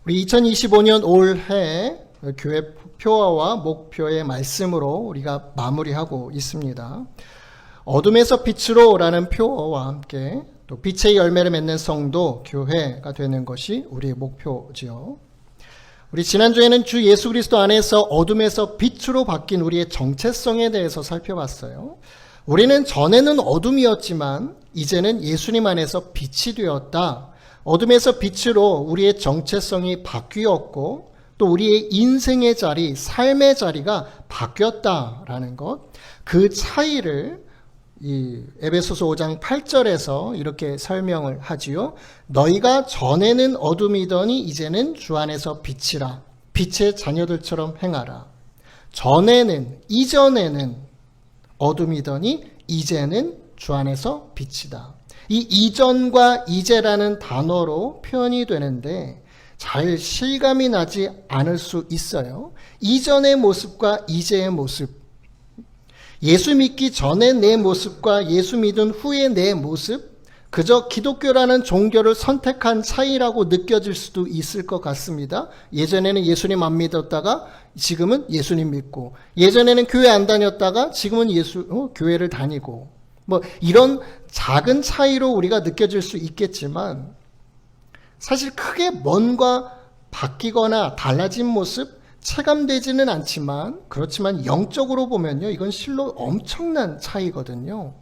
우리 2025년 올해 교회 표어와 목표의 말씀으로 우리가 마무리하고 있습니다. 어둠에서 빛으로 라는 표어와 함께 또 빛의 열매를 맺는 성도 교회가 되는 것이 우리의 목표지요. 우리 지난주에는 주 예수 그리스도 안에서 어둠에서 빛으로 바뀐 우리의 정체성에 대해서 살펴봤어요. 우리는 전에는 어둠이었지만 이제는 예수님 안에서 빛이 되었다. 어둠에서 빛으로 우리의 정체성이 바뀌었고 또 우리의 인생의 자리, 삶의 자리가 바뀌었다라는 것, 그 차이를 이 에베소서 5장 8절에서 이렇게 설명을 하지요. 너희가 전에는 어둠이더니 이제는 주 안에서 빛이라. 빛의 자녀들처럼 행하라. 전에는, 이전에는 어둠이더니 이제는 주 안에서 빛이다. 이 이전과 이제라는 단어로 표현이 되는데 잘 실감이 나지 않을 수 있어요. 이전의 모습과 이제의 모습, 예수 믿기 전의 내 모습과 예수 믿은 후의 내 모습, 그저 기독교라는 종교를 선택한 차이라고 느껴질 수도 있을 것 같습니다. 예전에는 예수님 안 믿었다가 지금은 예수님 믿고, 예전에는 교회 안 다녔다가 지금은 교회를 다니고, 이런 작은 차이로 우리가 느껴질 수 있겠지만 사실 크게 뭔가 바뀌거나 달라진 모습 체감되지는 않지만, 그렇지만 영적으로 보면요, 이건 실로 엄청난 차이거든요.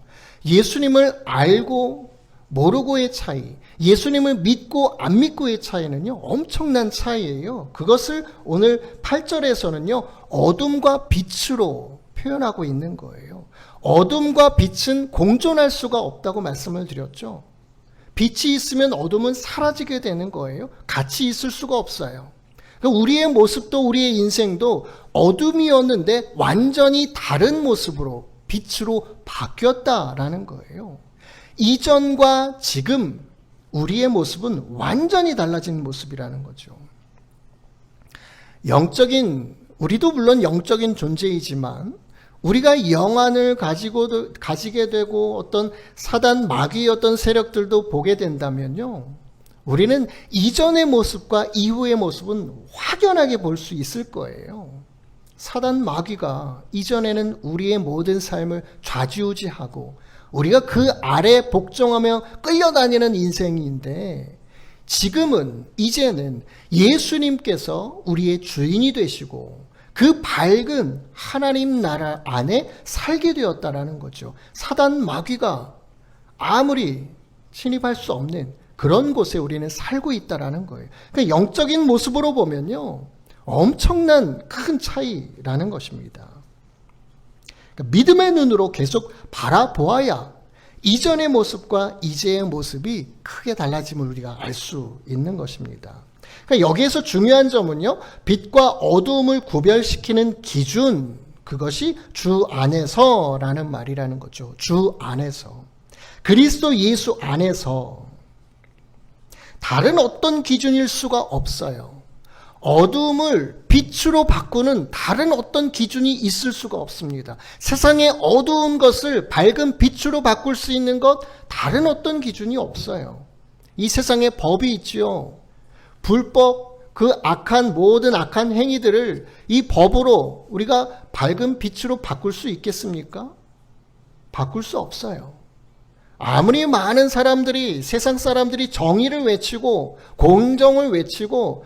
예수님을 알고 모르고의 차이, 예수님을 믿고 안 믿고의 차이는요, 엄청난 차이예요. 그것을 오늘 8절에서는요, 어둠과 빛으로 표현하고 있는 거예요. 어둠과 빛은 공존할 수가 없다고 말씀을 드렸죠. 빛이 있으면 어둠은 사라지게 되는 거예요. 같이 있을 수가 없어요. 우리의 모습도 우리의 인생도 어둠이었는데 완전히 다른 모습으로 빛으로 바뀌었다라는 거예요. 이전과 지금 우리의 모습은 완전히 달라진 모습이라는 거죠. 우리도 물론 영적인 존재이지만 우리가 영안을 가지게 되고 어떤 사단 마귀의 어떤 세력들도 보게 된다면요, 우리는 이전의 모습과 이후의 모습은 확연하게 볼 수 있을 거예요. 사단 마귀가 이전에는 우리의 모든 삶을 좌지우지하고 우리가 그 아래 복종하며 끌려다니는 인생인데, 이제는 예수님께서 우리의 주인이 되시고 그 밝은 하나님 나라 안에 살게 되었다라는 거죠. 사단 마귀가 아무리 침입할 수 없는 그런 곳에 우리는 살고 있다라는 거예요. 그러니까 영적인 모습으로 보면요, 엄청난 큰 차이라는 것입니다. 그러니까 믿음의 눈으로 계속 바라보아야 이전의 모습과 이제의 모습이 크게 달라짐을 우리가 알 수 있는 것입니다. 그러니까 여기에서 중요한 점은요, 빛과 어두움을 구별시키는 기준, 그것이 주 안에서라는 말이라는 거죠. 주 안에서. 그리스도 예수 안에서. 다른 어떤 기준일 수가 없어요. 어두움을 빛으로 바꾸는 다른 어떤 기준이 있을 수가 없습니다. 세상의 어두운 것을 밝은 빛으로 바꿀 수 있는 것, 다른 어떤 기준이 없어요. 이 세상에 법이 있지요. 불법, 모든 악한 행위들을 이 법으로 우리가 밝은 빛으로 바꿀 수 있겠습니까? 바꿀 수 없어요. 아무리 많은 세상 사람들이 정의를 외치고 공정을 외치고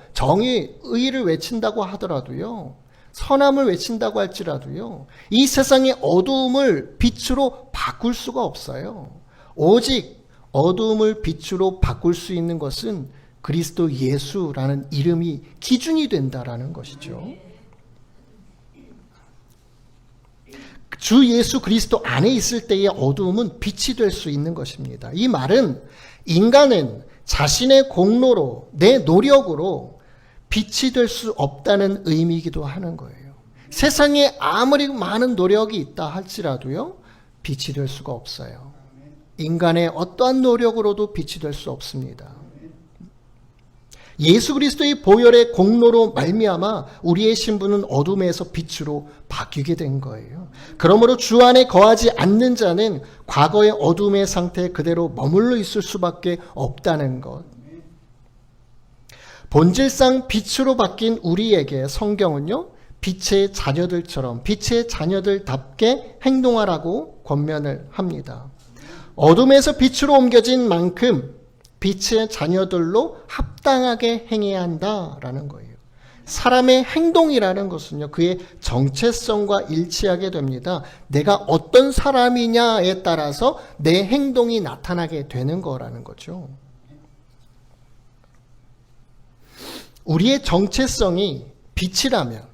의를 외친다고 하더라도요, 선함을 외친다고 할지라도요, 이 세상의 어두움을 빛으로 바꿀 수가 없어요. 오직 어두움을 빛으로 바꿀 수 있는 것은 그리스도 예수라는 이름이 기준이 된다라는 것이죠. 주 예수 그리스도 안에 있을 때의 어두움은 빛이 될 수 있는 것입니다. 이 말은 인간은 자신의 공로로, 내 노력으로 빛이 될 수 없다는 의미이기도 하는 거예요. 세상에 아무리 많은 노력이 있다 할지라도요, 빛이 될 수가 없어요. 인간의 어떠한 노력으로도 빛이 될 수 없습니다. 예수 그리스도의 보혈의 공로로 말미암아 우리의 신분은 어둠에서 빛으로 바뀌게 된 거예요. 그러므로 주 안에 거하지 않는 자는 과거의 어둠의 상태에 그대로 머물러 있을 수밖에 없다는 것. 본질상 빛으로 바뀐 우리에게 성경은요, 빛의 자녀들처럼 빛의 자녀들답게 행동하라고 권면을 합니다. 어둠에서 빛으로 옮겨진 만큼 빛의 자녀들로 합당하게 행해야 한다라는 거예요. 사람의 행동이라는 것은요, 그의 정체성과 일치하게 됩니다. 내가 어떤 사람이냐에 따라서 내 행동이 나타나게 되는 거라는 거죠. 우리의 정체성이 빛이라면,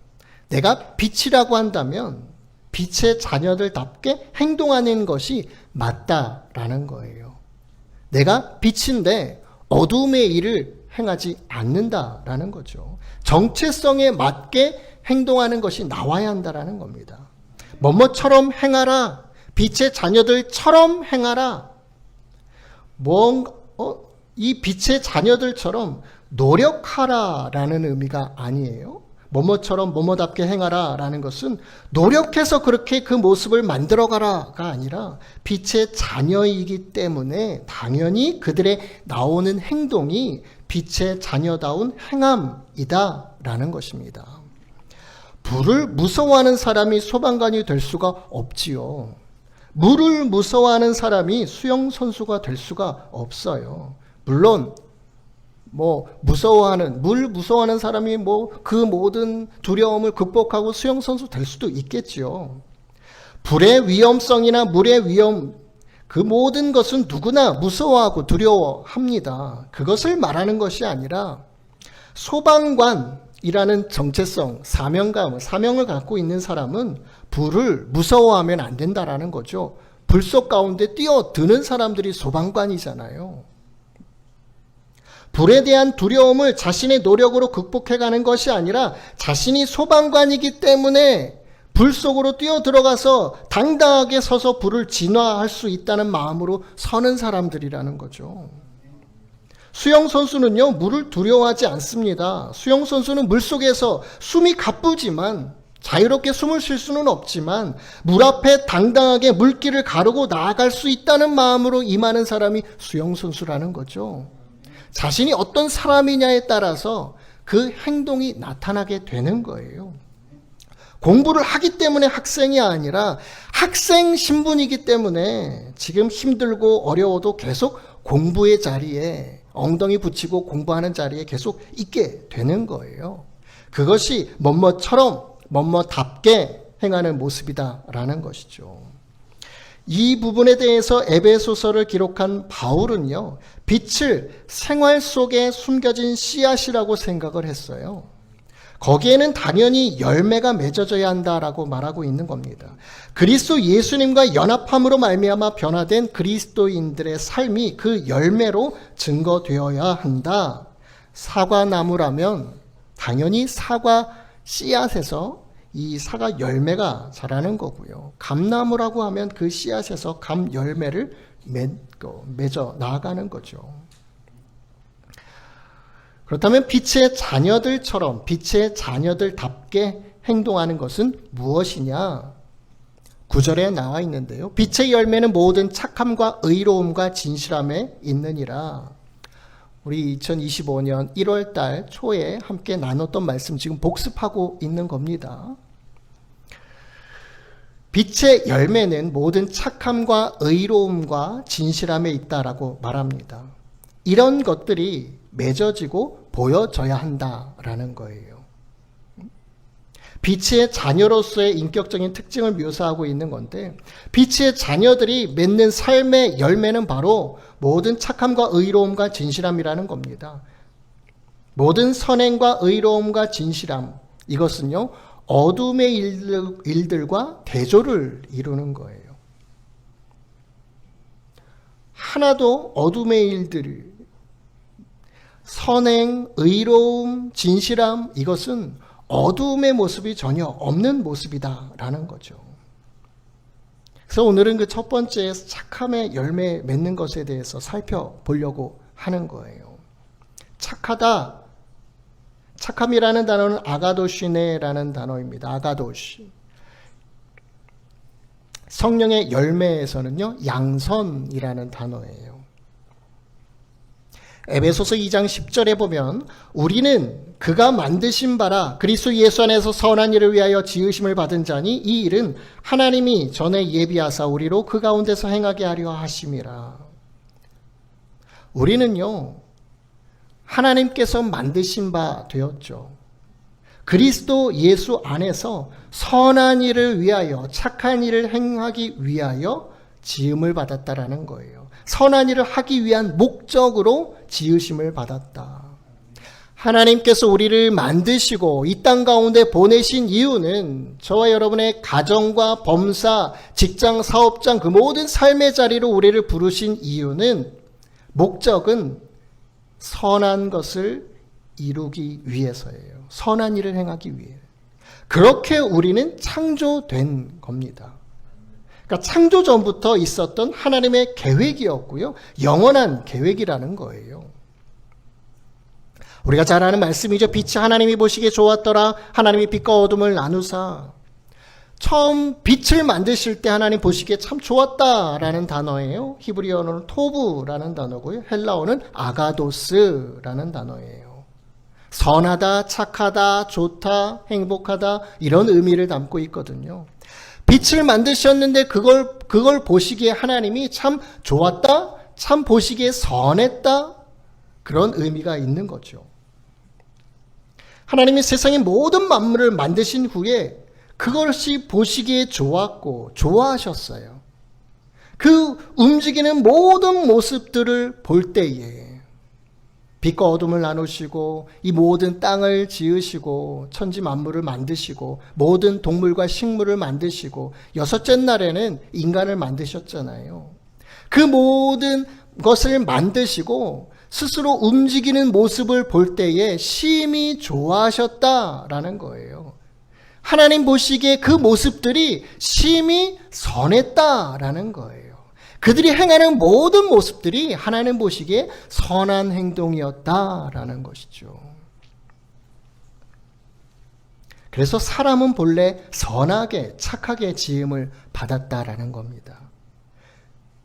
내가 빛이라고 한다면 빛의 자녀들답게 행동하는 것이 맞다라는 거예요. 내가 빛인데 어둠의 일을 행하지 않는다라는 거죠. 정체성에 맞게 행동하는 것이 나와야 한다라는 겁니다. 뭐뭐처럼 행하라. 빛의 자녀들처럼 행하라. 이 빛의 자녀들처럼 노력하라라는 의미가 아니에요. 뭐뭐처럼 뭐뭐답게 행하라 라는 것은 노력해서 그렇게 그 모습을 만들어가라가 아니라 빛의 자녀이기 때문에 당연히 그들의 나오는 행동이 빛의 자녀다운 행함이다 라는 것입니다. 불을 무서워하는 사람이 소방관이 될 수가 없지요. 물을 무서워하는 사람이 수영선수가 될 수가 없어요. 물론 물 무서워하는 사람이 그 모든 두려움을 극복하고 수영선수 될 수도 있겠지요. 불의 위험성이나 물의 위험, 그 모든 것은 누구나 무서워하고 두려워합니다. 그것을 말하는 것이 아니라 소방관이라는 정체성, 사명을 갖고 있는 사람은 불을 무서워하면 안 된다라는 거죠. 불 속 가운데 뛰어드는 사람들이 소방관이잖아요. 불에 대한 두려움을 자신의 노력으로 극복해가는 것이 아니라 자신이 소방관이기 때문에 불 속으로 뛰어들어가서 당당하게 서서 불을 진화할 수 있다는 마음으로 서는 사람들이라는 거죠. 수영선수는요, 물을 두려워하지 않습니다. 수영선수는 물속에서 숨이 가쁘지만, 자유롭게 숨을 쉴 수는 없지만 물 앞에 당당하게 물길을 가르고 나아갈 수 있다는 마음으로 임하는 사람이 수영선수라는 거죠. 자신이 어떤 사람이냐에 따라서 그 행동이 나타나게 되는 거예요. 공부를 하기 때문에 학생이 아니라 학생 신분이기 때문에 지금 힘들고 어려워도 계속 공부의 자리에 엉덩이 붙이고 공부하는 자리에 계속 있게 되는 거예요. 그것이 뭐뭐답게 행하는 모습이다라는 것이죠. 이 부분에 대해서 에베소서를 기록한 바울은요, 빛을 생활 속에 숨겨진 씨앗이라고 생각을 했어요. 거기에는 당연히 열매가 맺어져야 한다라고 말하고 있는 겁니다. 그리스도 예수님과 연합함으로 말미암아 변화된 그리스도인들의 삶이 그 열매로 증거되어야 한다. 사과나무라면 당연히 사과 씨앗에서 이 사과 열매가 자라는 거고요. 감나무라고 하면 그 씨앗에서 감 열매를 맺어 나아가는 거죠. 그렇다면 빛의 자녀들처럼 빛의 자녀들답게 행동하는 것은 무엇이냐? 9절에 나와 있는데요. 빛의 열매는 모든 착함과 의로움과 진실함에 있느니라. 우리 2025년 1월 달 초에 함께 나눴던 말씀 지금 복습하고 있는 겁니다. 빛의 열매는 모든 착함과 의로움과 진실함에 있다라고 말합니다. 이런 것들이 맺어지고 보여져야 한다라는 거예요. 빛의 자녀로서의 인격적인 특징을 묘사하고 있는 건데, 빛의 자녀들이 맺는 삶의 열매는 바로 모든 착함과 의로움과 진실함이라는 겁니다. 모든 선행과 의로움과 진실함, 이것은요, 어둠의 일들과 대조를 이루는 거예요. 하나도 어둠의 일들, 선행, 의로움, 진실함, 이것은 어둠의 모습이 전혀 없는 모습이다라는 거죠. 그래서 오늘은 그 첫 번째 착함의 열매 맺는 것에 대해서 살펴보려고 하는 거예요. 착하다. 착함이라는 단어는 아가도시네라는 단어입니다. 아가도시. 성령의 열매에서는요, 양선이라는 단어예요. 에베소서 2장 10절에 보면 우리는 그가 만드신 바라 그리스도 예수 안에서 선한 일을 위하여 지으심을 받은 자니 이 일은 하나님이 전에 예비하사 우리로 그 가운데서 행하게 하려 하심이라. 우리는요, 하나님께서 만드신 바 되었죠. 그리스도 예수 안에서 선한 일을 위하여 착한 일을 행하기 위하여 지음을 받았다라는 거예요. 선한 일을 하기 위한 목적으로 지으심을 받았다. 하나님께서 우리를 만드시고 이 땅 가운데 보내신 이유는 저와 여러분의 가정과 범사, 직장, 사업장 그 모든 삶의 자리로 우리를 부르신 이유는 목적은 선한 것을 이루기 위해서예요. 선한 일을 행하기 위해. 그렇게 우리는 창조된 겁니다. 그러니까 창조 전부터 있었던 하나님의 계획이었고요. 영원한 계획이라는 거예요. 우리가 잘 아는 말씀이죠. 빛이 하나님이 보시기에 좋았더라. 하나님이 빛과 어둠을 나누사. 처음 빛을 만드실 때 하나님 보시기에 참 좋았다라는 단어예요. 히브리어는 토브라는 단어고요. 헬라어는 아가도스라는 단어예요. 선하다, 착하다, 좋다, 행복하다 이런 의미를 담고 있거든요. 빛을 만드셨는데 그걸 보시기에 하나님이 참 좋았다, 참 보시기에 선했다 그런 의미가 있는 거죠. 하나님이 세상의 모든 만물을 만드신 후에 그것이 보시기에 좋았고 좋아하셨어요. 그 움직이는 모든 모습들을 볼 때에 빛과 어둠을 나누시고 이 모든 땅을 지으시고 천지 만물을 만드시고 모든 동물과 식물을 만드시고 여섯째 날에는 인간을 만드셨잖아요. 그 모든 것을 만드시고 스스로 움직이는 모습을 볼 때에 심히 좋아하셨다라는 거예요. 하나님 보시기에 그 모습들이 심히 선했다라는 거예요. 그들이 행하는 모든 모습들이 하나님 보시기에 선한 행동이었다라는 것이죠. 그래서 사람은 본래 선하게 착하게 지음을 받았다라는 겁니다.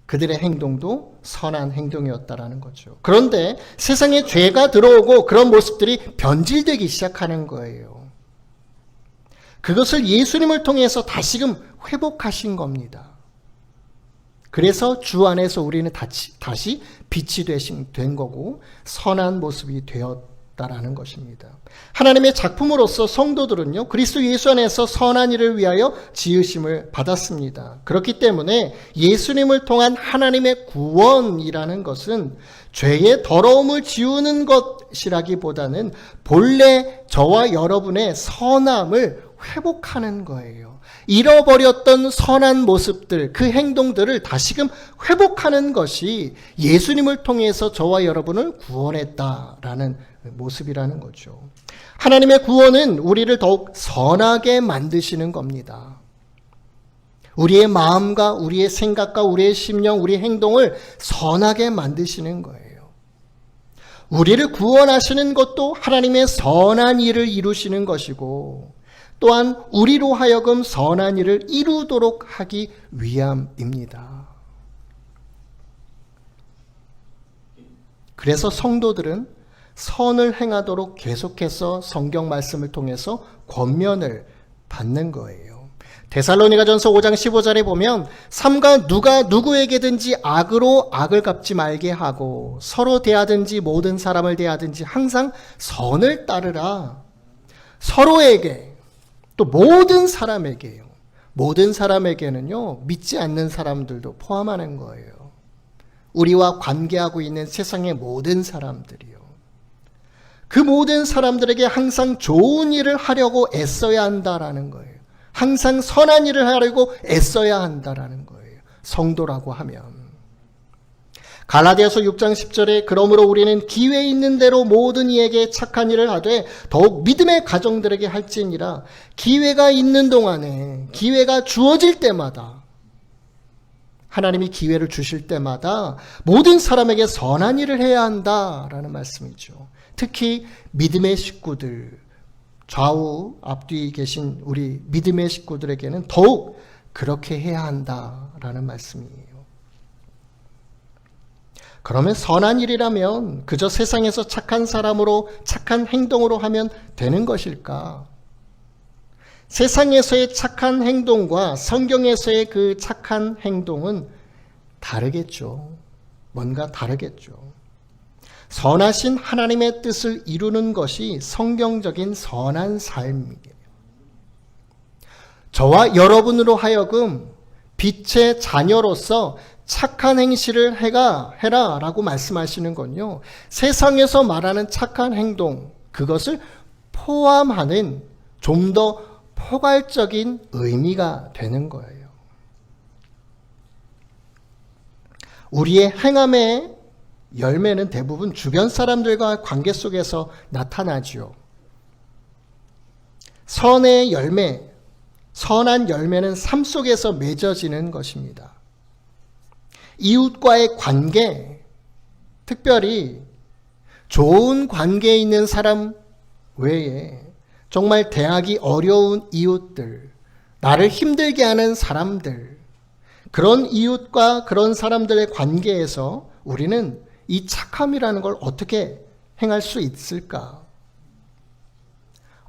그들의 행동도 선한 행동이었다라는 거죠. 그런데 세상에 죄가 들어오고 그런 모습들이 변질되기 시작하는 거예요. 그것을 예수님을 통해서 다시금 회복하신 겁니다. 그래서 주 안에서 우리는 다시 빛이 된 거고 선한 모습이 되었다라는 것입니다. 하나님의 작품으로서 성도들은요, 그리스도 예수 안에서 선한 일을 위하여 지으심을 받았습니다. 그렇기 때문에 예수님을 통한 하나님의 구원이라는 것은 죄의 더러움을 지우는 것이라기보다는 본래 저와 여러분의 선함을 회복하는 거예요. 잃어버렸던 선한 모습들, 그 행동들을 다시금 회복하는 것이 예수님을 통해서 저와 여러분을 구원했다라는 모습이라는 거죠. 하나님의 구원은 우리를 더욱 선하게 만드시는 겁니다. 우리의 마음과 우리의 생각과 우리의 심령, 우리의 행동을 선하게 만드시는 거예요. 우리를 구원하시는 것도 하나님의 선한 일을 이루시는 것이고 또한 우리로 하여금 선한 일을 이루도록 하기 위함입니다. 그래서 성도들은 선을 행하도록 계속해서 성경 말씀을 통해서 권면을 받는 거예요. 데살로니가전서 5장 15절에 보면 삼가 누가 누구에게든지 악으로 악을 갚지 말게 하고 서로 대하든지 모든 사람을 대하든지 항상 선을 따르라. 서로에게 또 모든 사람에게요. 모든 사람에게는요, 믿지 않는 사람들도 포함하는 거예요. 우리와 관계하고 있는 세상의 모든 사람들이요. 그 모든 사람들에게 항상 좋은 일을 하려고 애써야 한다라는 거예요. 항상 선한 일을 하려고 애써야 한다라는 거예요. 성도라고 하면. 갈라디아서 6장 10절에 그러므로 우리는 기회 있는 대로 모든 이에게 착한 일을 하되 더욱 믿음의 가정들에게 할지니라. 기회가 있는 동안에 기회가 주어질 때마다 하나님이 기회를 주실 때마다 모든 사람에게 선한 일을 해야 한다라는 말씀이죠. 특히 믿음의 식구들, 좌우 앞뒤 계신 우리 믿음의 식구들에게는 더욱 그렇게 해야 한다라는 말씀이에요. 그러면 선한 일이라면 그저 세상에서 착한 사람으로 착한 행동으로 하면 되는 것일까? 세상에서의 착한 행동과 성경에서의 그 착한 행동은 다르겠죠. 뭔가 다르겠죠. 선하신 하나님의 뜻을 이루는 것이 성경적인 선한 삶이에요. 저와 여러분으로 하여금 빛의 자녀로서 착한 행실을 해라 라고 말씀하시는 건요. 세상에서 말하는 착한 행동, 그것을 포함하는 좀 더 포괄적인 의미가 되는 거예요. 우리의 행함의 열매는 대부분 주변 사람들과 관계 속에서 나타나죠. 선의 열매, 선한 열매는 삶 속에서 맺어지는 것입니다. 이웃과의 관계, 특별히 좋은 관계에 있는 사람 외에 정말 대하기 어려운 이웃들, 나를 힘들게 하는 사람들, 그런 이웃과 그런 사람들의 관계에서 우리는 이 착함이라는 걸 어떻게 행할 수 있을까?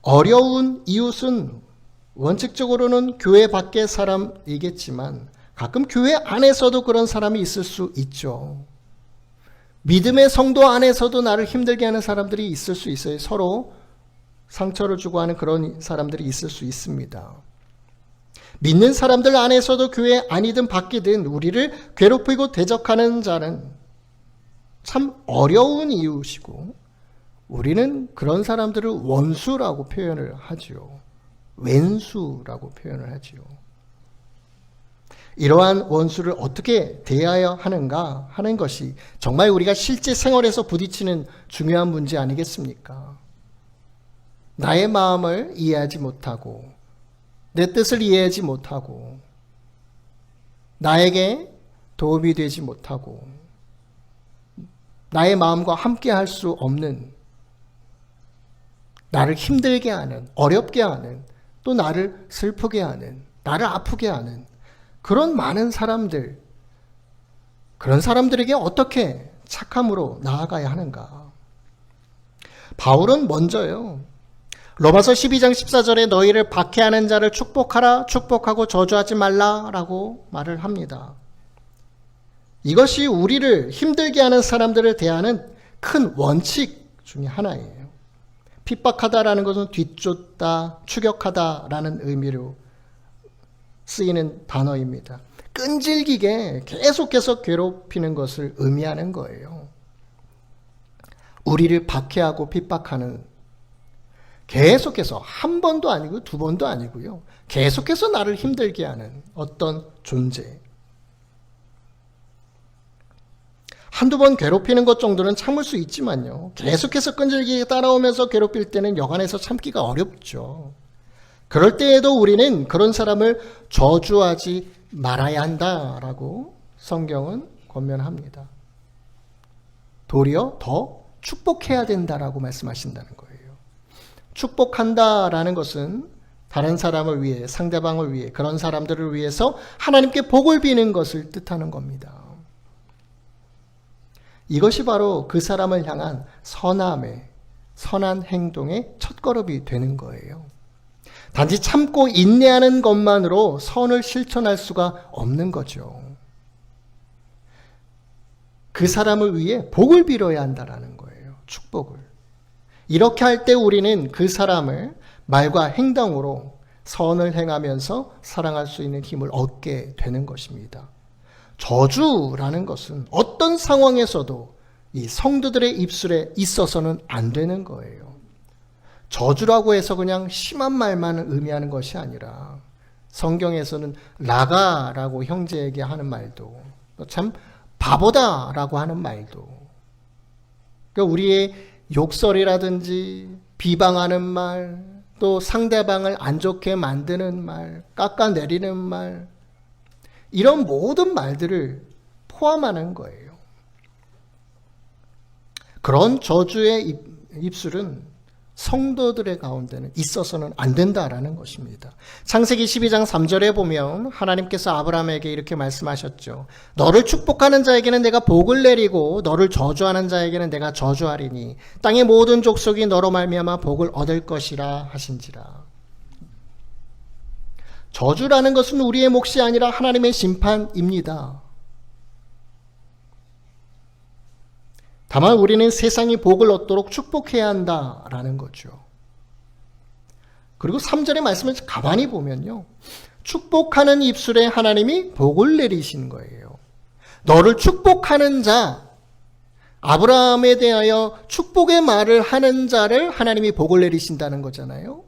어려운 이웃은 원칙적으로는 교회 밖의 사람이겠지만 가끔 교회 안에서도 그런 사람이 있을 수 있죠. 믿음의 성도 안에서도 나를 힘들게 하는 사람들이 있을 수 있어요. 서로 상처를 주고 하는 그런 사람들이 있을 수 있습니다. 믿는 사람들 안에서도 교회 안이든 밖이든 우리를 괴롭히고 대적하는 자는 참 어려운 이웃이고 우리는 그런 사람들을 원수라고 표현을 하죠. 왼수라고 표현을 하죠. 이러한 원수를 어떻게 대해야 하는가 하는 것이 정말 우리가 실제 생활에서 부딪히는 중요한 문제 아니겠습니까? 나의 마음을 이해하지 못하고 내 뜻을 이해하지 못하고 나에게 도움이 되지 못하고 나의 마음과 함께 할 수 없는, 나를 힘들게 하는, 어렵게 하는, 또 나를 슬프게 하는, 나를 아프게 하는 그런 많은 사람들, 그런 사람들에게 어떻게 착함으로 나아가야 하는가? 바울은 먼저요, 로마서 12장 14절에 너희를 박해하는 자를 축복하라, 축복하고 저주하지 말라라고 말을 합니다. 이것이 우리를 힘들게 하는 사람들을 대하는 큰 원칙 중에 하나예요. 핍박하다라는 것은 뒤쫓다, 추격하다라는 의미로 쓰이는 단어입니다. 끈질기게 계속해서 괴롭히는 것을 의미하는 거예요. 우리를 박해하고 핍박하는, 계속해서 한 번도 아니고 두 번도 아니고요. 계속해서 나를 힘들게 하는 어떤 존재. 한두 번 괴롭히는 것 정도는 참을 수 있지만요. 계속해서 끈질기게 따라오면서 괴롭힐 때는 여간해서 참기가 어렵죠. 그럴 때에도 우리는 그런 사람을 저주하지 말아야 한다라고 성경은 권면합니다. 도리어 더 축복해야 된다라고 말씀하신다는 거예요. 축복한다라는 것은 다른 사람을 위해, 상대방을 위해, 그런 사람들을 위해서 하나님께 복을 비는 것을 뜻하는 겁니다. 이것이 바로 그 사람을 향한 선함의, 선한 행동의 첫걸음이 되는 거예요. 단지 참고 인내하는 것만으로 선을 실천할 수가 없는 거죠. 그 사람을 위해 복을 빌어야 한다는 거예요. 축복을. 이렇게 할 때 우리는 그 사람을 말과 행동으로 선을 행하면서 사랑할 수 있는 힘을 얻게 되는 것입니다. 저주라는 것은 어떤 상황에서도 이 성도들의 입술에 있어서는 안 되는 거예요. 저주라고 해서 그냥 심한 말만 의미하는 것이 아니라 성경에서는 라가라고 형제에게 하는 말도, 참 바보다라고 하는 말도, 그러니까 우리의 욕설이라든지 비방하는 말, 또 상대방을 안 좋게 만드는 말, 깎아내리는 말, 이런 모든 말들을 포함하는 거예요. 그런 저주의 입술은 성도들의 가운데는 있어서는 안 된다라는 것입니다. 창세기 12장 3절에 보면 하나님께서 아브라함에게 이렇게 말씀하셨죠. 너를 축복하는 자에게는 내가 복을 내리고 너를 저주하는 자에게는 내가 저주하리니 땅의 모든 족속이 너로 말미암아 복을 얻을 것이라 하신지라. 저주라는 것은 우리의 몫이 아니라 하나님의 심판입니다. 다만 우리는 세상이 복을 얻도록 축복해야 한다라는 거죠. 그리고 3절의 말씀을 가만히 보면요. 축복하는 입술에 하나님이 복을 내리신 거예요. 너를 축복하는 자, 아브라함에 대하여 축복의 말을 하는 자를 하나님이 복을 내리신다는 거잖아요.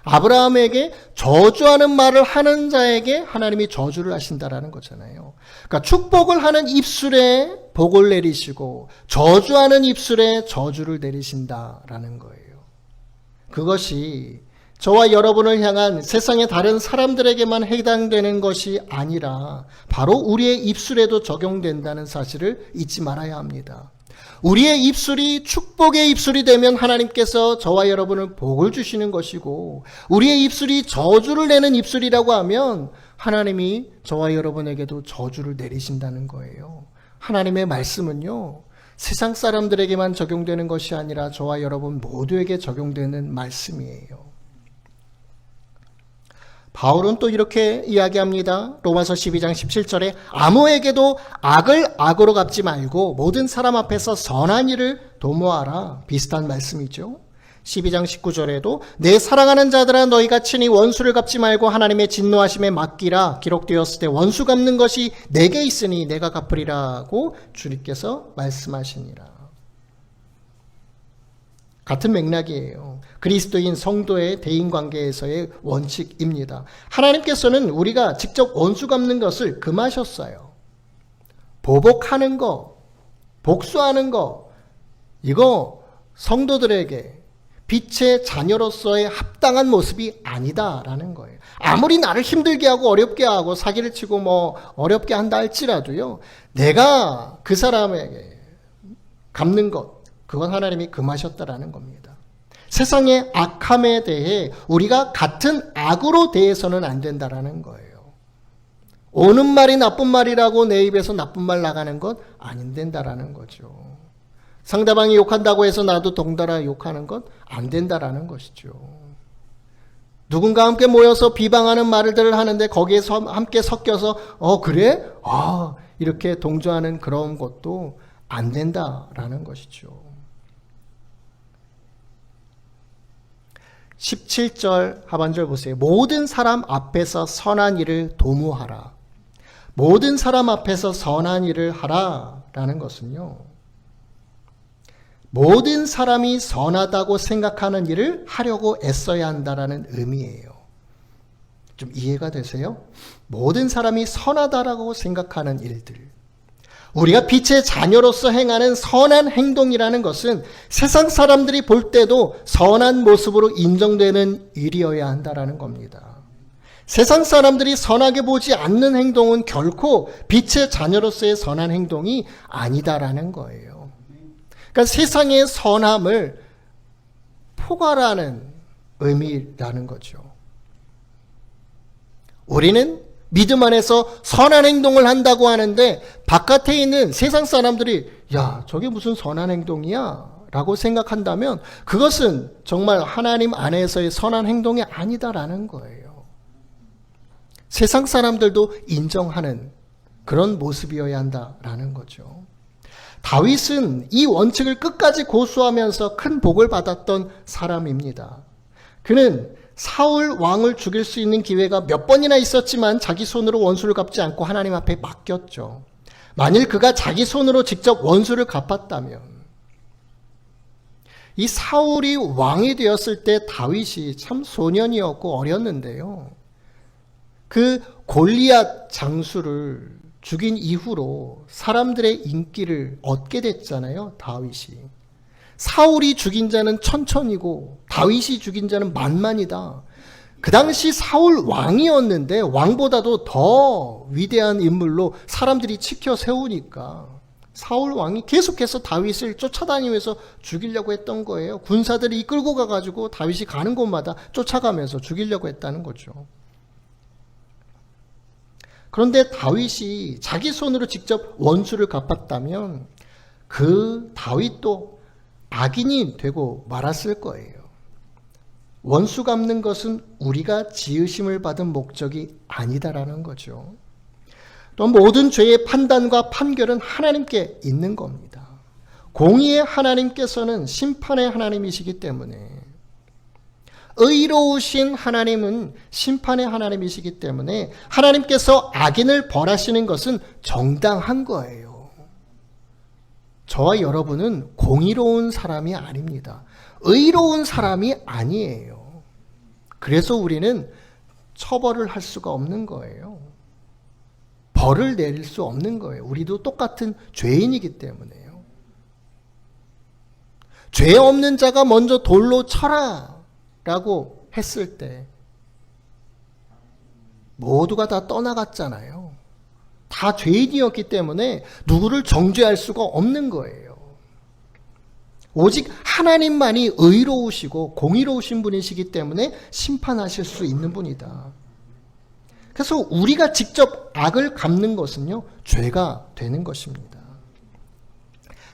아브라함에게 저주하는 말을 하는 자에게 하나님이 저주를 하신다라는 거잖아요. 그러니까 축복을 하는 입술에 복을 내리시고 저주하는 입술에 저주를 내리신다라는 거예요. 그것이 저와 여러분을 향한 세상의 다른 사람들에게만 해당되는 것이 아니라 바로 우리의 입술에도 적용된다는 사실을 잊지 말아야 합니다. 우리의 입술이 축복의 입술이 되면 하나님께서 저와 여러분을 복을 주시는 것이고 우리의 입술이 저주를 내는 입술이라고 하면 하나님이 저와 여러분에게도 저주를 내리신다는 거예요. 하나님의 말씀은요. 세상 사람들에게만 적용되는 것이 아니라 저와 여러분 모두에게 적용되는 말씀이에요. 바울은 또 이렇게 이야기합니다. 로마서 12장 17절에 아무에게도 악을 악으로 갚지 말고 모든 사람 앞에서 선한 일을 도모하라. 비슷한 말씀이죠. 12장 19절에도 내 사랑하는 자들아 너희가 친히 원수를 갚지 말고 하나님의 진노하심에 맡기라. 기록되었을 때 원수 갚는 것이 내게 있으니 내가 갚으리라고 주님께서 말씀하시니라. 같은 맥락이에요. 그리스도인 성도의 대인관계에서의 원칙입니다. 하나님께서는 우리가 직접 원수 갚는 것을 금하셨어요. 보복하는 거, 복수하는 거, 이거 성도들에게 빛의 자녀로서의 합당한 모습이 아니다라는 거예요. 아무리 나를 힘들게 하고 어렵게 하고 사기를 치고 어렵게 한다 할지라도요. 내가 그 사람에게 갚는 것, 그건 하나님이 금하셨다라는 겁니다. 세상의 악함에 대해 우리가 같은 악으로 대해서는 안 된다라는 거예요. 오는 말이 나쁜 말이라고 내 입에서 나쁜 말 나가는 것 안 된다라는 거죠. 상대방이 욕한다고 해서 나도 동달아 욕하는 것 안 된다라는 것이죠. 누군가 함께 모여서 비방하는 말들을 하는데 거기에서 함께 섞여서 그래? 이렇게 동조하는 그런 것도 안 된다라는 것이죠. 17절 하반절 보세요. 모든 사람 앞에서 선한 일을 도모하라. 모든 사람 앞에서 선한 일을 하라 라는 것은요. 모든 사람이 선하다고 생각하는 일을 하려고 애써야 한다라는 의미예요. 좀 이해가 되세요? 모든 사람이 선하다라고 생각하는 일들. 우리가 빛의 자녀로서 행하는 선한 행동이라는 것은 세상 사람들이 볼 때도 선한 모습으로 인정되는 일이어야 한다라는 겁니다. 세상 사람들이 선하게 보지 않는 행동은 결코 빛의 자녀로서의 선한 행동이 아니다라는 거예요. 그러니까 세상의 선함을 포괄하는 의미라는 거죠. 우리는 믿음 안에서 선한 행동을 한다고 하는데 바깥에 있는 세상 사람들이 야, 저게 무슨 선한 행동이야? 라고 생각한다면 그것은 정말 하나님 안에서의 선한 행동이 아니다라는 거예요. 세상 사람들도 인정하는 그런 모습이어야 한다라는 거죠. 다윗은 이 원칙을 끝까지 고수하면서 큰 복을 받았던 사람입니다. 그는 사울 왕을 죽일 수 있는 기회가 몇 번이나 있었지만 자기 손으로 원수를 갚지 않고 하나님 앞에 맡겼죠. 만일 그가 자기 손으로 직접 원수를 갚았다면 이 사울이 왕이 되었을 때 다윗이 참 소년이었고 어렸는데요. 그 골리앗 장수를 죽인 이후로 사람들의 인기를 얻게 됐잖아요. 다윗이. 사울이 죽인 자는 천천이고 다윗이 죽인 자는 만만이다. 그 당시 사울 왕이었는데 왕보다도 더 위대한 인물로 사람들이 치켜 세우니까 사울 왕이 계속해서 다윗을 쫓아다니면서 죽이려고 했던 거예요. 군사들이 이끌고 가가지고 다윗이 가는 곳마다 쫓아가면서 죽이려고 했다는 거죠. 그런데 다윗이 자기 손으로 직접 원수를 갚았다면 그 다윗도 악인이 되고 말았을 거예요. 원수 갚는 것은 우리가 지으심을 받은 목적이 아니다라는 거죠. 또 모든 죄의 판단과 판결은 하나님께 있는 겁니다. 공의의 하나님께서는 심판의 하나님이시기 때문에, 의로우신 하나님은 심판의 하나님이시기 때문에 하나님께서 악인을 벌하시는 것은 정당한 거예요. 저와 여러분은 공의로운 사람이 아닙니다. 의로운 사람이 아니에요. 그래서 우리는 처벌을 할 수가 없는 거예요. 벌을 내릴 수 없는 거예요. 우리도 똑같은 죄인이기 때문에요. 죄 없는 자가 먼저 돌로 쳐라 라고 했을 때 모두가 다 떠나갔잖아요. 다 죄인이었기 때문에 누구를 정죄할 수가 없는 거예요. 오직 하나님만이 의로우시고 공의로우신 분이시기 때문에 심판하실 수 있는 분이다. 그래서 우리가 직접 악을 갚는 것은요, 죄가 되는 것입니다.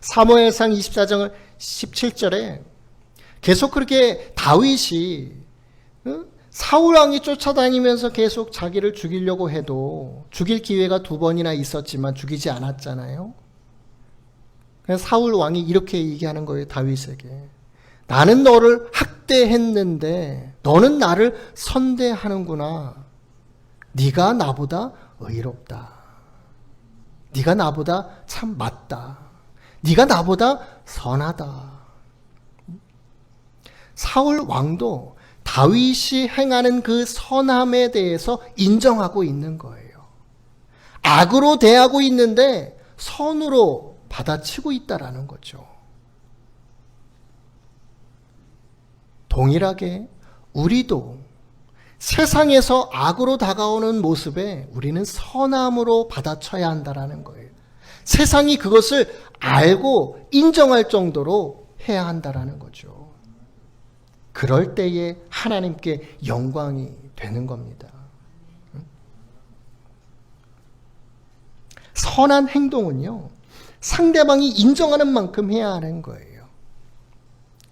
사무엘상 24장 17절에 계속 그렇게 다윗이 사울 왕이 쫓아다니면서 계속 자기를 죽이려고 해도 죽일 기회가 2번이나 있었지만 죽이지 않았잖아요. 그래서 사울 왕이 이렇게 얘기하는 거예요, 다윗에게. 나는 너를 학대했는데 너는 나를 선대하는구나. 네가 나보다 의롭다. 네가 나보다 참 맞다. 네가 나보다 선하다. 사울 왕도 다윗이 행하는 그 선함에 대해서 인정하고 있는 거예요. 악으로 대하고 있는데 선으로 받아치고 있다라는 거죠. 동일하게 우리도 세상에서 악으로 다가오는 모습에 우리는 선함으로 받아쳐야 한다라는 거예요. 세상이 그것을 알고 인정할 정도로 해야 한다라는 거죠. 그럴 때에 하나님께 영광이 되는 겁니다. 선한 행동은요, 상대방이 인정하는 만큼 해야 하는 거예요.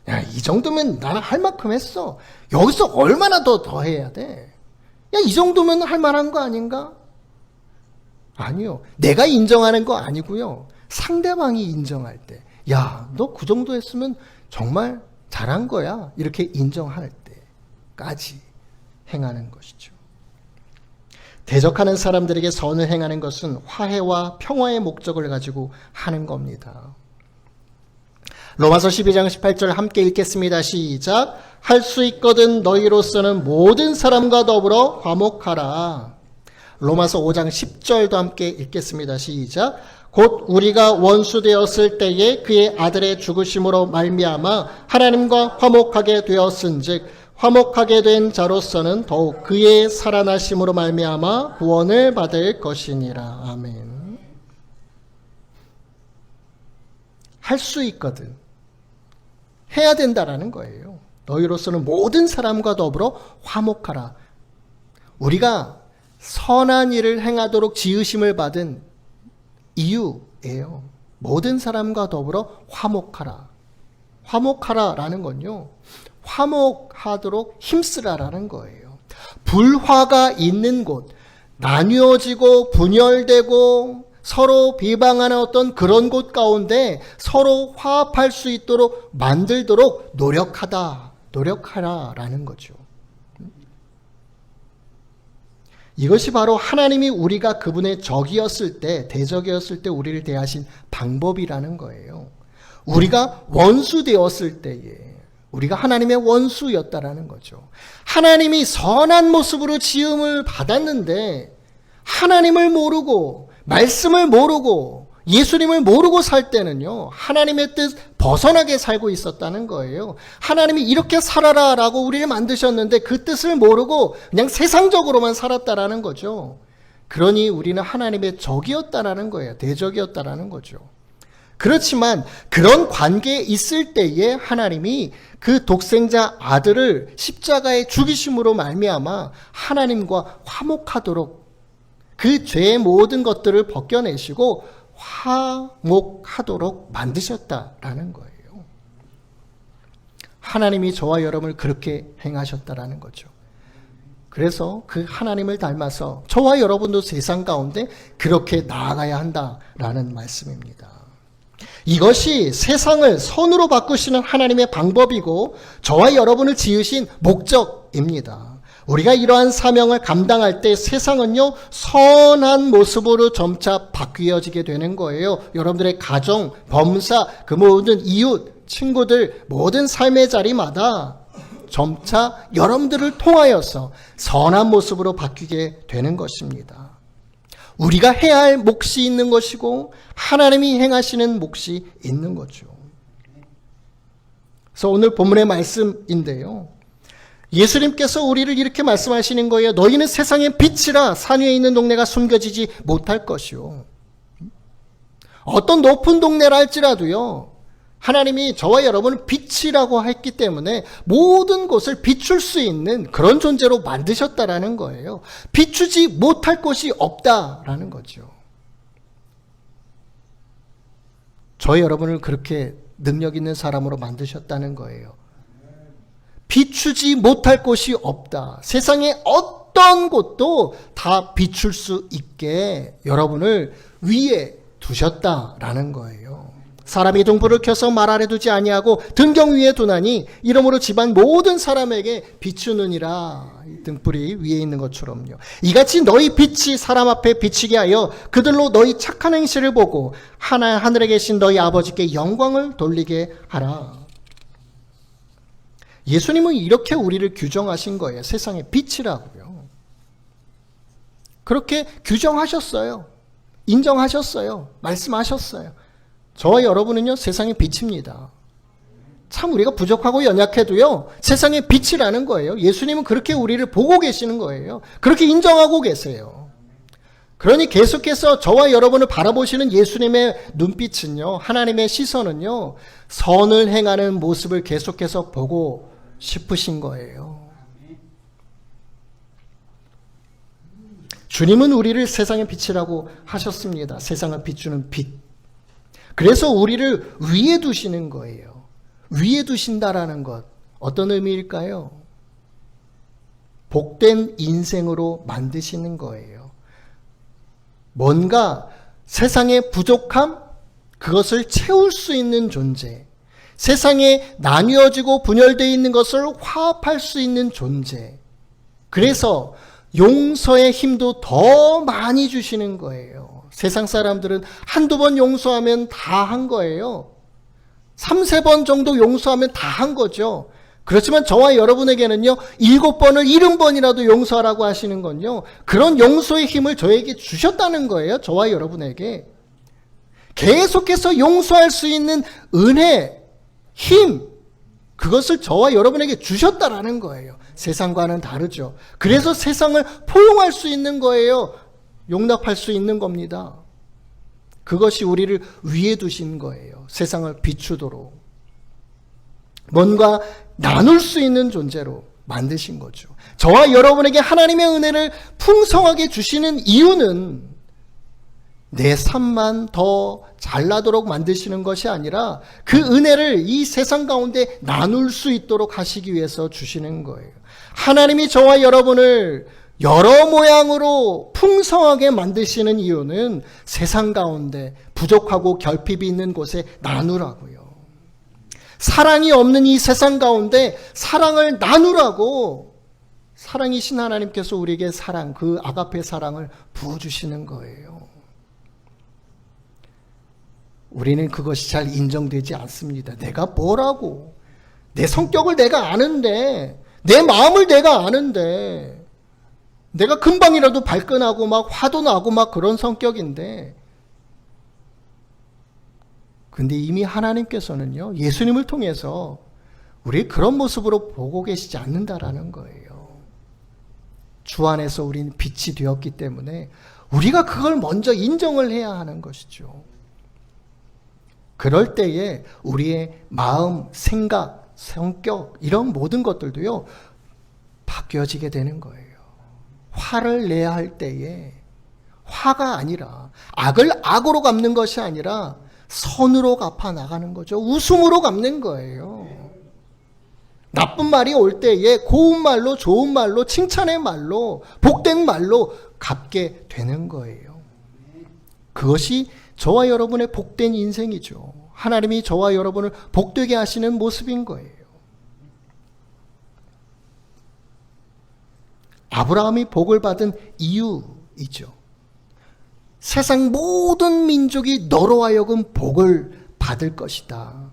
야, 이 정도면 나는 할 만큼 했어. 여기서 얼마나 더 해야 돼? 야, 이 정도면 할 만한 거 아닌가? 아니요. 내가 인정하는 거 아니고요. 상대방이 인정할 때, 야, 너 그 정도 했으면 정말 잘한 거야. 이렇게 인정할 때까지 행하는 것이죠. 대적하는 사람들에게 선을 행하는 것은 화해와 평화의 목적을 가지고 하는 겁니다. 로마서 12장 18절 함께 읽겠습니다. 시작. 할 수 있거든 너희로서는 모든 사람과 더불어 화목하라. 로마서 5장 10절도 함께 읽겠습니다. 시작. 곧 우리가 원수 되었을 때에 그의 아들의 죽으심으로 말미암아 하나님과 화목하게 되었은즉 화목하게 된 자로서는 더욱 그의 살아나심으로 말미암아 구원을 받을 것이니라. 아멘. 할 수 있거든. 해야 된다라는 거예요. 너희로서는 모든 사람과 더불어 화목하라. 우리가 선한 일을 행하도록 지으심을 받은 이유예요. 모든 사람과 더불어 화목하라. 화목하라라는 건요, 화목하도록 힘쓰라라는 거예요. 불화가 있는 곳, 나뉘어지고 분열되고 서로 비방하는 어떤 그런 곳 가운데 서로 화합할 수 있도록 만들도록 노력하라라는 거죠. 이것이 바로 하나님이 우리가 그분의 적이었을 때, 대적이었을 때 우리를 대하신 방법이라는 거예요. 우리가 원수 되었을 때에 우리가 하나님의 원수였다라는 거죠. 하나님이 선한 모습으로 지음을 받았는데 하나님을 모르고 말씀을 모르고 예수님을 모르고 살 때는요, 하나님의 뜻 벗어나게 살고 있었다는 거예요. 하나님이 이렇게 살아라라고 우리를 만드셨는데 그 뜻을 모르고 그냥 세상적으로만 살았다라는 거죠. 그러니 우리는 하나님의 적이었다라는 거예요. 대적이었다라는 거죠. 그렇지만 그런 관계에 있을 때에 하나님이 그 독생자 아들을 십자가에 죽이심으로 말미암아 하나님과 화목하도록 그 죄의 모든 것들을 벗겨내시고 화목하도록 만드셨다라는 거예요. 하나님이 저와 여러분을 그렇게 행하셨다라는 거죠. 그래서 그 하나님을 닮아서 저와 여러분도 세상 가운데 그렇게 나아가야 한다라는 말씀입니다. 이것이 세상을 선으로 바꾸시는 하나님의 방법이고 저와 여러분을 지으신 목적입니다. 우리가 이러한 사명을 감당할 때 세상은요, 선한 모습으로 점차 바뀌어지게 되는 거예요. 여러분들의 가정, 범사, 그 모든 이웃, 친구들, 모든 삶의 자리마다 점차 여러분들을 통하여서 선한 모습으로 바뀌게 되는 것입니다. 우리가 해야 할 몫이 있는 것이고 하나님이 행하시는 몫이 있는 거죠. 그래서 오늘 본문의 말씀인데요. 예수님께서 우리를 이렇게 말씀하시는 거예요. 너희는 세상의 빛이라 산 위에 있는 동네가 숨겨지지 못할 것이요. 어떤 높은 동네라 할지라도요. 하나님이 저와 여러분을 빛이라고 했기 때문에 모든 것을 비출 수 있는 그런 존재로 만드셨다라는 거예요. 비추지 못할 곳이 없다라는 거죠. 저와 여러분을 그렇게 능력 있는 사람으로 만드셨다는 거예요. 비추지 못할 곳이 없다. 세상에 어떤 곳도 다 비출 수 있게 여러분을 위에 두셨다라는 거예요. 사람이 등불을 켜서 말 아래 두지 아니하고 등경 위에 두나니 이러므로 집안 모든 사람에게 비추느니라. 이 등불이 위에 있는 것처럼요. 이같이 너희 빛이 사람 앞에 비치게 하여 그들로 너희 착한 행실을 보고 하늘에 계신 너희 아버지께 영광을 돌리게 하라. 예수님은 이렇게 우리를 규정하신 거예요. 세상의 빛이라고요. 그렇게 규정하셨어요. 인정하셨어요. 말씀하셨어요. 저와 여러분은요, 세상의 빛입니다. 참 우리가 부족하고 연약해도요, 세상의 빛이라는 거예요. 예수님은 그렇게 우리를 보고 계시는 거예요. 그렇게 인정하고 계세요. 그러니 계속해서 저와 여러분을 바라보시는 예수님의 눈빛은요, 하나님의 시선은요, 선을 행하는 모습을 계속해서 보고 싶으신 거예요. 주님은 우리를 세상의 빛이라고 하셨습니다. 세상을 비추는 빛. 그래서 우리를 위에 두시는 거예요. 위에 두신다라는 것. 어떤 의미일까요? 복된 인생으로 만드시는 거예요. 뭔가 세상의 부족함, 그것을 채울 수 있는 존재. 세상에 나뉘어지고 분열되어 있는 것을 화합할 수 있는 존재. 그래서 용서의 힘도 더 많이 주시는 거예요. 세상 사람들은 한두 번 용서하면 다 한 거예요. 3-4번 정도 용서하면 다 한 거죠. 그렇지만 저와 여러분에게는요, 7번을 70번이라도 용서하라고 하시는 건요, 그런 용서의 힘을 저에게 주셨다는 거예요. 저와 여러분에게. 계속해서 용서할 수 있는 은혜, 힘, 그것을 저와 여러분에게 주셨다라는 거예요. 세상과는 다르죠. 그래서 세상을 포용할 수 있는 거예요. 용납할 수 있는 겁니다. 그것이 우리를 위에 두신 거예요. 세상을 비추도록. 뭔가 나눌 수 있는 존재로 만드신 거죠. 저와 여러분에게 하나님의 은혜를 풍성하게 주시는 이유는 내 삶만 더 잘나도록 만드시는 것이 아니라 그 은혜를 이 세상 가운데 나눌 수 있도록 하시기 위해서 주시는 거예요. 하나님이 저와 여러분을 여러 모양으로 풍성하게 만드시는 이유는 세상 가운데 부족하고 결핍이 있는 곳에 나누라고요. 사랑이 없는 이 세상 가운데 사랑을 나누라고 사랑이신 하나님께서 우리에게 사랑, 그 아가페 사랑을 부어주시는 거예요. 우리는 그것이 잘 인정되지 않습니다. 내가 뭐라고? 내 성격을 내가 아는데, 내 마음을 내가 아는데, 내가 금방이라도 발끈하고 막 화도 나고 막 그런 성격인데, 근데 이미 하나님께서는요, 예수님을 통해서 우리 그런 모습으로 보고 계시지 않는다라는 거예요. 주 안에서 우리는 빛이 되었기 때문에 우리가 그걸 먼저 인정을 해야 하는 것이죠. 그럴 때에 우리의 마음, 생각, 성격 이런 모든 것들도요 바뀌어지게 되는 거예요. 화를 내야 할 때에 화가 아니라 악을 악으로 갚는 것이 아니라 선으로 갚아 나가는 거죠. 웃음으로 갚는 거예요. 나쁜 말이 올 때에 고운 말로, 좋은 말로, 칭찬의 말로, 복된 말로 갚게 되는 거예요. 그것이 저와 여러분의 복된 인생이죠. 하나님이 저와 여러분을 복되게 하시는 모습인 거예요. 아브라함이 복을 받은 이유이죠. 세상 모든 민족이 너로 하여금 복을 받을 것이다.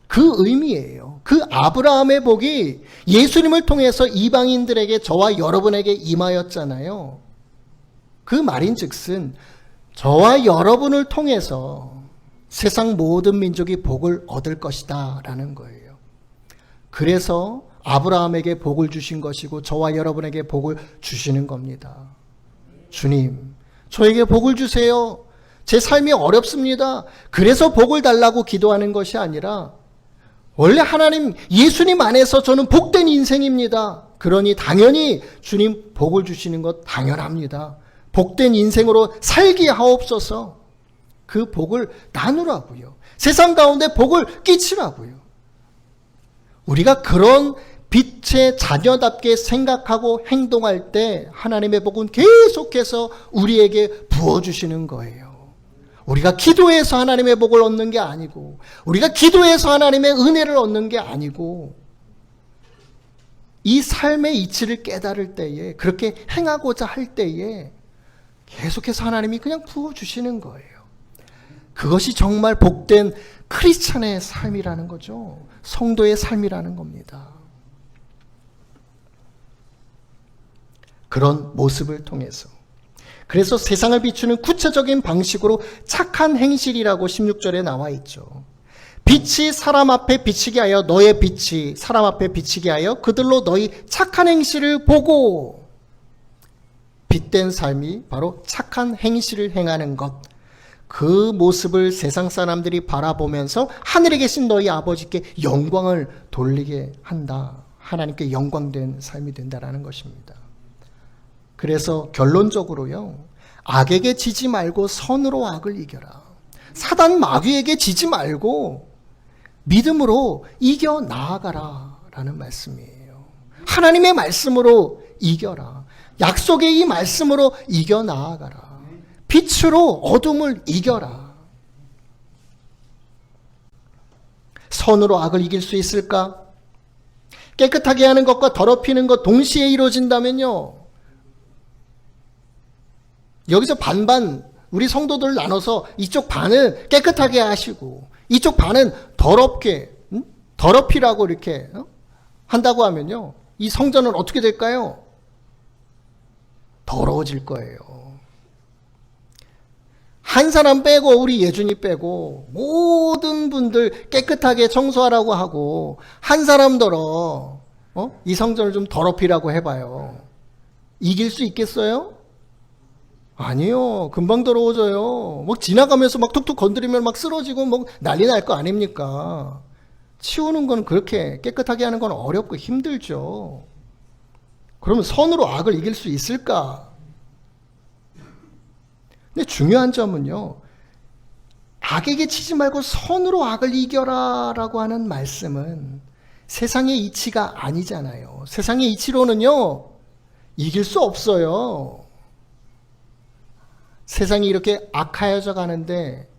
그 의미예요. 그 아브라함의 복이 예수님을 통해서 이방인들에게 저와 여러분에게 임하였잖아요. 그 말인즉슨 저와 여러분을 통해서 세상 모든 민족이 복을 얻을 것이다 라는 거예요. 그래서 아브라함에게 복을 주신 것이고 저와 여러분에게 복을 주시는 겁니다. 주님, 저에게 복을 주세요. 제 삶이 어렵습니다. 그래서 복을 달라고 기도하는 것이 아니라 원래 하나님, 예수님 안에서 저는 복된 인생입니다. 그러니 당연히 주님 복을 주시는 것 당연합니다. 복된 인생으로 살게 하옵소서. 그 복을 나누라고요. 세상 가운데 복을 끼치라고요. 우리가 그런 빛의 자녀답게 생각하고 행동할 때 하나님의 복은 계속해서 우리에게 부어주시는 거예요. 우리가 기도해서 하나님의 복을 얻는 게 아니고, 우리가 기도해서 하나님의 은혜를 얻는 게 아니고, 이 삶의 이치를 깨달을 때에, 그렇게 행하고자 할 때에 계속해서 하나님이 그냥 부어주시는 거예요. 그것이 정말 복된 크리스찬의 삶이라는 거죠. 성도의 삶이라는 겁니다. 그런 모습을 통해서. 그래서 세상을 비추는 구체적인 방식으로 착한 행실이라고 16절에 나와 있죠. 빛이 사람 앞에 비치게 하여 너의 빛이 사람 앞에 비치게 하여 그들로 너희 착한 행실을 보고. 빛된 삶이 바로 착한 행실을 행하는 것. 그 모습을 세상 사람들이 바라보면서 하늘에 계신 너희 아버지께 영광을 돌리게 한다. 하나님께 영광된 삶이 된다라는 것입니다. 그래서 결론적으로요, 악에게 지지 말고 선으로 악을 이겨라. 사단 마귀에게 지지 말고 믿음으로 이겨 나아가라 라는 말씀이에요. 하나님의 말씀으로 이겨라. 약속의 이 말씀으로 이겨 나아가라. 빛으로 어둠을 이겨라. 선으로 악을 이길 수 있을까? 깨끗하게 하는 것과 더럽히는 것 동시에 이루어진다면요, 여기서 반반 우리 성도들 나눠서 이쪽 반은 깨끗하게 하시고 이쪽 반은 더럽히라고 이렇게 한다고 하면요, 이 성전은 어떻게 될까요? 더러워질 거예요. 한 사람 빼고 우리 예준이 빼고 모든 분들 깨끗하게 청소하라고 하고 한 사람더러 이 성전을 좀 더럽히라고 해봐요. 이길 수 있겠어요? 아니요. 금방 더러워져요. 막 지나가면서 막 툭툭 건드리면 막 쓰러지고 막 난리 날 거 아닙니까? 치우는 건 그렇게 깨끗하게 하는 건 어렵고 힘들죠. 그러면 선으로 악을 이길 수 있을까? 근데 중요한 점은요, 악에게 치지 말고 선으로 악을 이겨라 라고 하는 말씀은 세상의 이치가 아니잖아요. 세상의 이치로는요, 이길 수 없어요. 세상이 이렇게 악하여져 가는데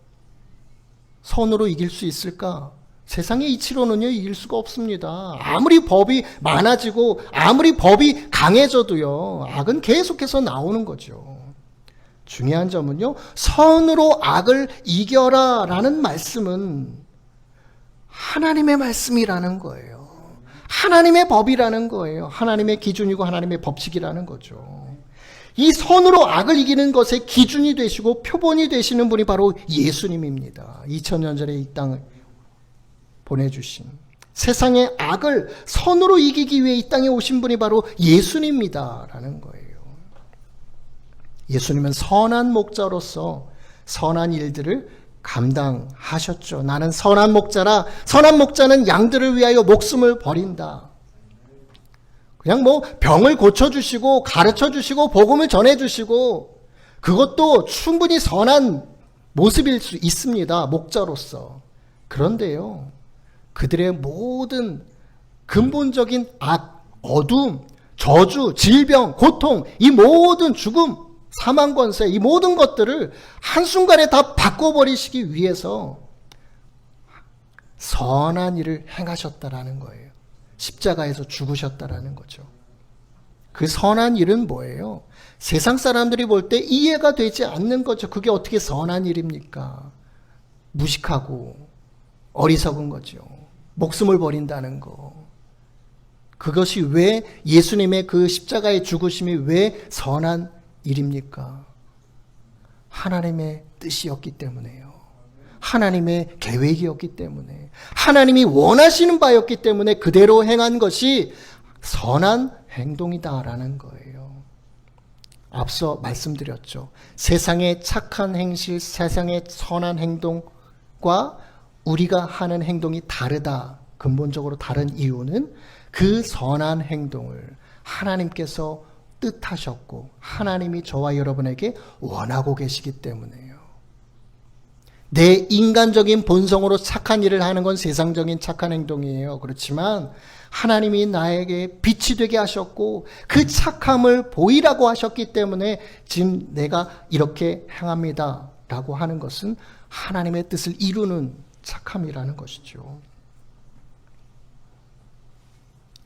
선으로 이길 수 있을까? 세상의 이치로는요, 이길 수가 없습니다. 아무리 법이 많아지고 아무리 법이 강해져도요, 악은 계속해서 나오는 거죠. 중요한 점은요, 선으로 악을 이겨라 라는 말씀은 하나님의 말씀이라는 거예요. 하나님의 법이라는 거예요. 하나님의 기준이고 하나님의 법칙이라는 거죠. 이 선으로 악을 이기는 것의 기준이 되시고 표본이 되시는 분이 바로 예수님입니다. 2000년 전에 이 땅을 보내주신, 세상의 악을 선으로 이기기 위해 이 땅에 오신 분이 바로 예수님입니다 라는 거예요. 예수님은 선한 목자로서 선한 일들을 감당하셨죠. 나는 선한 목자라. 선한 목자는 양들을 위하여 목숨을 버린다. 그냥 뭐 병을 고쳐주시고 가르쳐주시고 복음을 전해주시고 그것도 충분히 선한 모습일 수 있습니다. 목자로서. 그런데요, 그들의 모든 근본적인 악, 어둠, 저주, 질병, 고통, 이 모든 죽음, 사망 권세, 이 모든 것들을 한순간에 다 바꿔버리시기 위해서 선한 일을 행하셨다라는 거예요. 십자가에서 죽으셨다라는 거죠. 그 선한 일은 뭐예요? 세상 사람들이 볼 때 이해가 되지 않는 거죠. 그게 어떻게 선한 일입니까? 무식하고 어리석은 거죠. 목숨을 버린다는 거. 그것이 왜 예수님의 그 십자가의 죽으심이 왜 선한 일입니까? 하나님의 뜻이었기 때문에요. 하나님의 계획이었기 때문에, 하나님이 원하시는 바였기 때문에 그대로 행한 것이 선한 행동이다라는 거예요. 앞서 말씀드렸죠. 세상의 착한 행실, 세상의 선한 행동과 우리가 하는 행동이 다르다. 근본적으로 다른 이유는 그 선한 행동을 하나님께서 뜻하셨고 하나님이 저와 여러분에게 원하고 계시기 때문에요. 내 인간적인 본성으로 착한 일을 하는 건 세상적인 착한 행동이에요. 그렇지만 하나님이 나에게 빛이 되게 하셨고 그 착함을 보이라고 하셨기 때문에 지금 내가 이렇게 행합니다 라고 하는 것은 하나님의 뜻을 이루는 착함이라는 것이죠.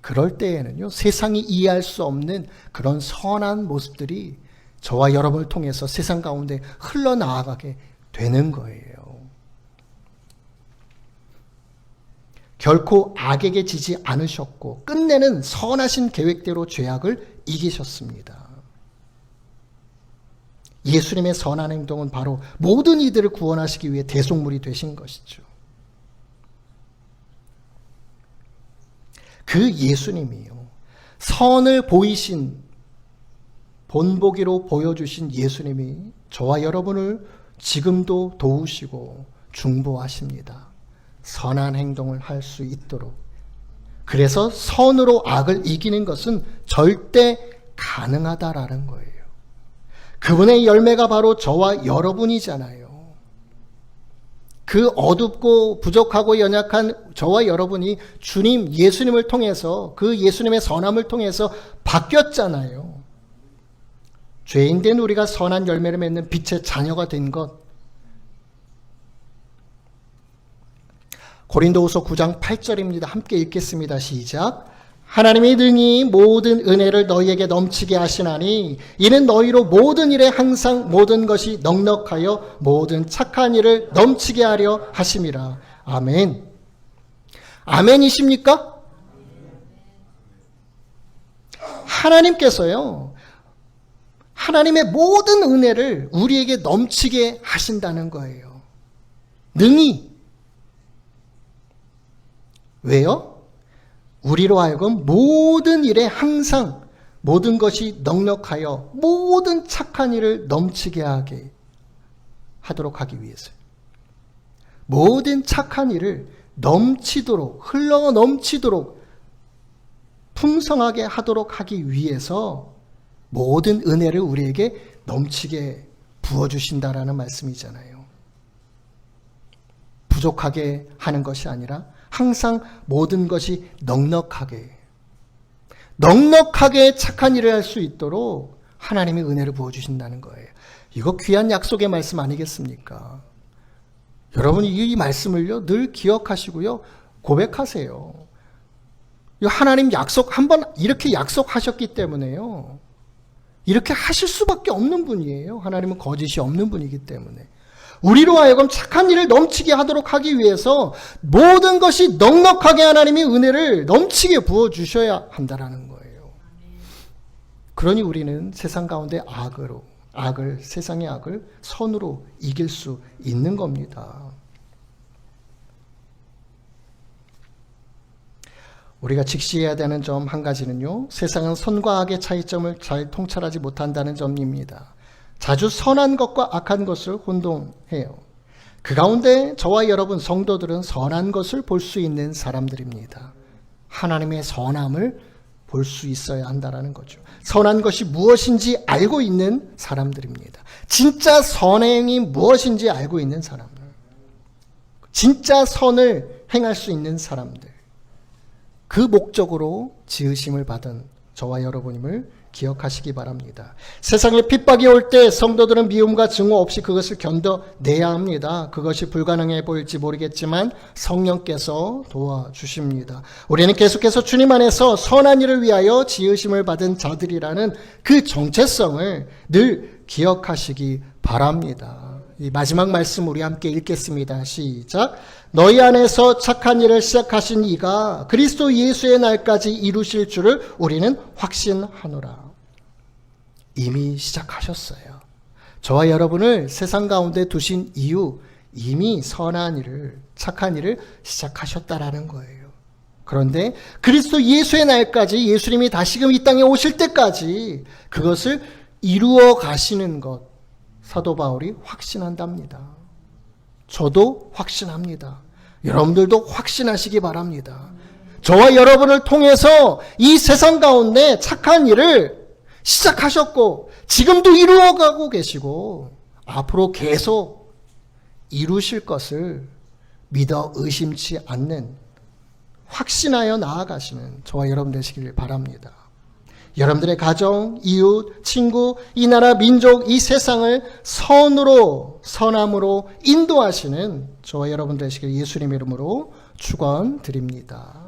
그럴 때에는요, 세상이 이해할 수 없는 그런 선한 모습들이 저와 여러분을 통해서 세상 가운데 흘러나아가게 되는 거예요. 결코 악에게 지지 않으셨고 끝내는 선하신 계획대로 죄악을 이기셨습니다. 예수님의 선한 행동은 바로 모든 이들을 구원하시기 위해 대속물이 되신 것이죠. 그 예수님이요, 선을 보이신 본보기로 보여주신 예수님이 저와 여러분을 지금도 도우시고 중보하십니다. 선한 행동을 할 수 있도록. 그래서 선으로 악을 이기는 것은 절대 가능하다라는 거예요. 그분의 열매가 바로 저와 여러분이잖아요. 그 어둡고 부족하고 연약한 저와 여러분이 주님 예수님을 통해서, 그 예수님의 선함을 통해서 바뀌었잖아요. 죄인된 우리가 선한 열매를 맺는 빛의 자녀가 된 것. 고린도후서 9장 8절입니다. 함께 읽겠습니다. 시작. 하나님이 능히 모든 은혜를 너희에게 넘치게 하시나니 이는 너희로 모든 일에 항상 모든 것이 넉넉하여 모든 착한 일을 넘치게 하려 하심이라. 아멘. 아멘이십니까? 하나님께서요, 하나님의 모든 은혜를 우리에게 넘치게 하신다는 거예요. 능히. 왜요? 우리로 하여금 모든 일에 항상 모든 것이 넉넉하여 모든 착한 일을 넘치게 하도록 하기 위해서요. 모든 착한 일을 넘치도록, 흘러 넘치도록 풍성하게 하도록 하기 위해서 모든 은혜를 우리에게 넘치게 부어주신다라는 말씀이잖아요. 부족하게 하는 것이 아니라 항상 모든 것이 넉넉하게 착한 일을 할 수 있도록 하나님이 은혜를 부어주신다는 거예요. 이거 귀한 약속의 말씀 아니겠습니까? 여러분이 이 말씀을요, 늘 기억하시고요, 고백하세요. 하나님 약속, 한번 이렇게 약속하셨기 때문에요. 이렇게 하실 수밖에 없는 분이에요. 하나님은 거짓이 없는 분이기 때문에. 우리로 하여금 착한 일을 넘치게 하도록 하기 위해서 모든 것이 넉넉하게 하나님이 은혜를 넘치게 부어주셔야 한다는 거예요. 그러니 우리는 세상 가운데 세상의 악을 선으로 이길 수 있는 겁니다. 우리가 직시해야 되는 점 한 가지는요, 세상은 선과 악의 차이점을 잘 통찰하지 못한다는 점입니다. 자주 선한 것과 악한 것을 혼동해요. 그 가운데 저와 여러분 성도들은 선한 것을 볼 수 있는 사람들입니다. 하나님의 선함을 볼 수 있어야 한다는 거죠. 선한 것이 무엇인지 알고 있는 사람들입니다. 진짜 선행이 무엇인지 알고 있는 사람들. 진짜 선을 행할 수 있는 사람들. 그 목적으로 지으심을 받은 저와 여러분임을 기억하시기 바랍니다. 세상에 핍박이 올 때 성도들은 미움과 증오 없이 그것을 견뎌내야 합니다. 그것이 불가능해 보일지 모르겠지만 성령께서 도와주십니다. 우리는 계속해서 주님 안에서 선한 일을 위하여 지으심을 받은 자들이라는 그 정체성을 늘 기억하시기 바랍니다. 이 마지막 말씀 우리 함께 읽겠습니다. 시작. 너희 안에서 착한 일을 시작하신 이가 그리스도 예수의 날까지 이루실 줄을 우리는 확신하노라. 이미 시작하셨어요. 저와 여러분을 세상 가운데 두신 이유, 이미 선한 일을, 착한 일을 시작하셨다라는 거예요. 그런데 그리스도 예수의 날까지, 예수님이 다시금 이 땅에 오실 때까지 그것을 이루어 가시는 것, 사도 바울이 확신한답니다. 저도 확신합니다. 여러분들도 확신하시기 바랍니다. 저와 여러분을 통해서 이 세상 가운데 착한 일을 시작하셨고 지금도 이루어가고 계시고 앞으로 계속 이루실 것을 믿어 의심치 않는, 확신하여 나아가시는 저와 여러분 되시길 바랍니다. 여러분들의 가정, 이웃, 친구, 이 나라, 민족, 이 세상을 선으로, 선함으로 인도하시는 저와 여러분 되시길 예수님의 이름으로 축원드립니다.